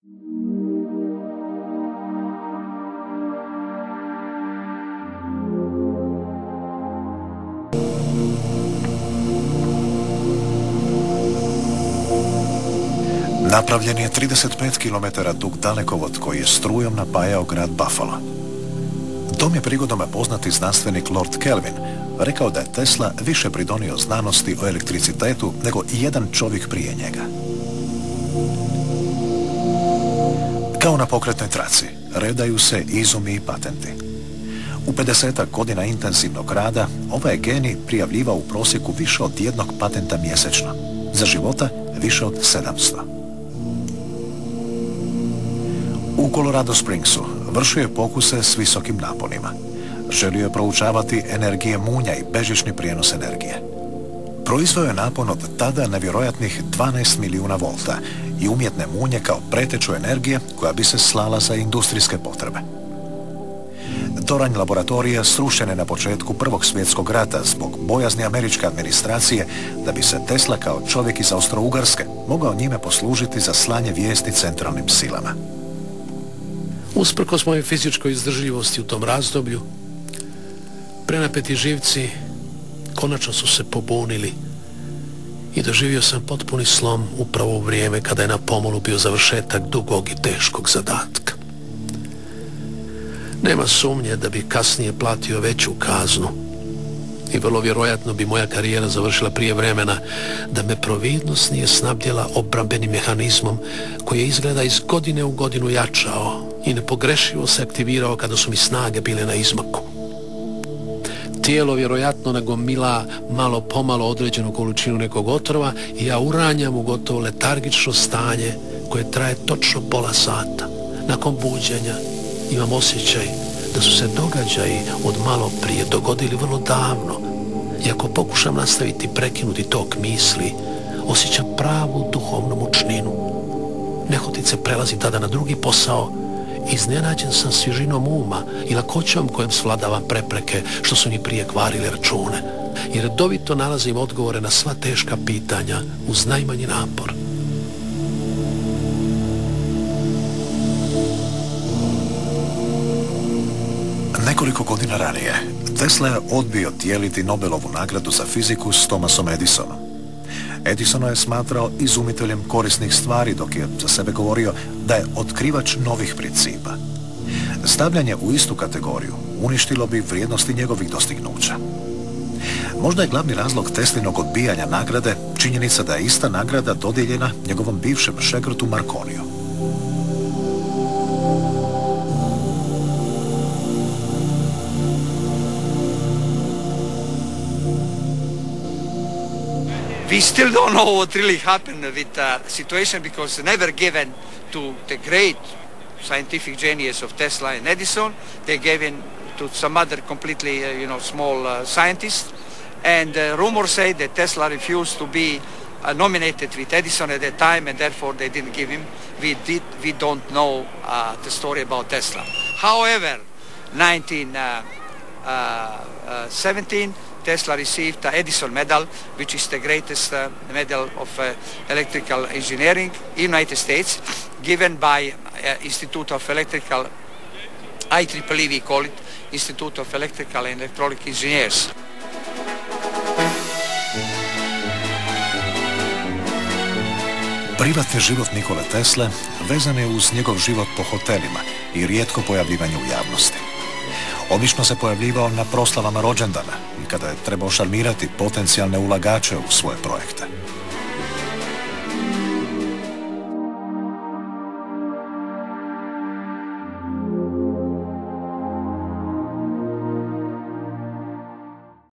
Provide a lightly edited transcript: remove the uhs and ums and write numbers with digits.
Napravljen je 35 km dug dalekovod koji je strujom napajao grad Buffalo. Tom je prigodom poznati znanstvenik Lord Kelvin rekao da je Tesla više pridonio znanosti o elektricitetu nego jedan čovjek prije njega. Kao na pokretnoj traci, redaju se izumi i patenti. U 50 godina intenzivnog rada ovaj je genij prijavljivao u prosjeku više od jednog patenta mjesečno. Za života više od 700. U Colorado Springsu vršio je pokuse s visokim naponima. Želio je proučavati energije munja i bežični prijenos energije. Proizveo je napon od tada nevjerojatnih 12 milijuna volta i umjetne munje kao preteču energije koja bi se slala za industrijske potrebe. Toranj laboratorija srušen je na početku Prvog svjetskog rata zbog bojazni američke administracije da bi se Tesla kao čovjek iz Austro-Ugarske mogao njime poslužiti za slanje vijesti centralnim silama. Usprkos mojoj fizičkoj izdržljivosti u tom razdoblju, prenapeti živci konačno su se pobunili i doživio sam potpuni slom upravo u vrijeme kada je na pomolu bio završetak dugog i teškog zadatka. Nema sumnje da bi kasnije platio veću kaznu i vrlo vjerojatno bi moja karijera završila prije vremena da me providnost nije snabdjela obrambenim mehanizmom koji je izgleda iz godine u godinu jačao i nepogrešivo se aktivirao kada su mi snage bile na izmaku. Tijelo vjerojatno nagomila malo pomalo određenu količinu nekog otrova i ja uranjam u gotovo letargično stanje koje traje točno pola sata. Nakon buđenja imam osjećaj da su se događaji od malo prije dogodili vrlo davno i ako pokušam nastaviti prekinuti tok misli, osjećam pravu duhovnu mučninu. Nehotice prelazim tada na drugi posao. Iznenađen sam svježinom uma i lakoćom kojom svladavam prepreke što su mi prije kvarile račune i redovito nalazim odgovore na sva teška pitanja uz najmanji napor. Nekoliko godina ranije Tesla je odbio dijeliti Nobelovu nagradu za fiziku s Thomasom Edisonom. Edison je smatrao izumiteljem korisnih stvari dok je za sebe govorio da je otkrivač novih principa. Stavljanje u istu kategoriju uništilo bi vrijednosti njegovih dostignuća. Možda je glavni razlog Teslinog odbijanja nagrade činjenica da je ista nagrada dodijeljena njegovom bivšem šegrtu Marconiju. We still don't know what really happened with the situation because never given to the great scientific genius of Tesla and Edison. They gave in to some other completely, small scientists. And rumors say that Tesla refused to be nominated with Edison at that time, and therefore they didn't give him. We don't know the story about Tesla. However, 1917. Tesla received the Edison Medal, which is the greatest medal of electrical engineering in the United States, given by Institute of Electrical, IEEE we call it, Institute of Electrical and Electronic Engineers. Privatni život Nikole Tesle vezan je uz njegov život po hotelima i rijetko pojavljivanje u javnosti. Obično se pojavljivao na proslavama rođendana i kada je trebao šarmirati potencijalne ulagače u svoje projekte.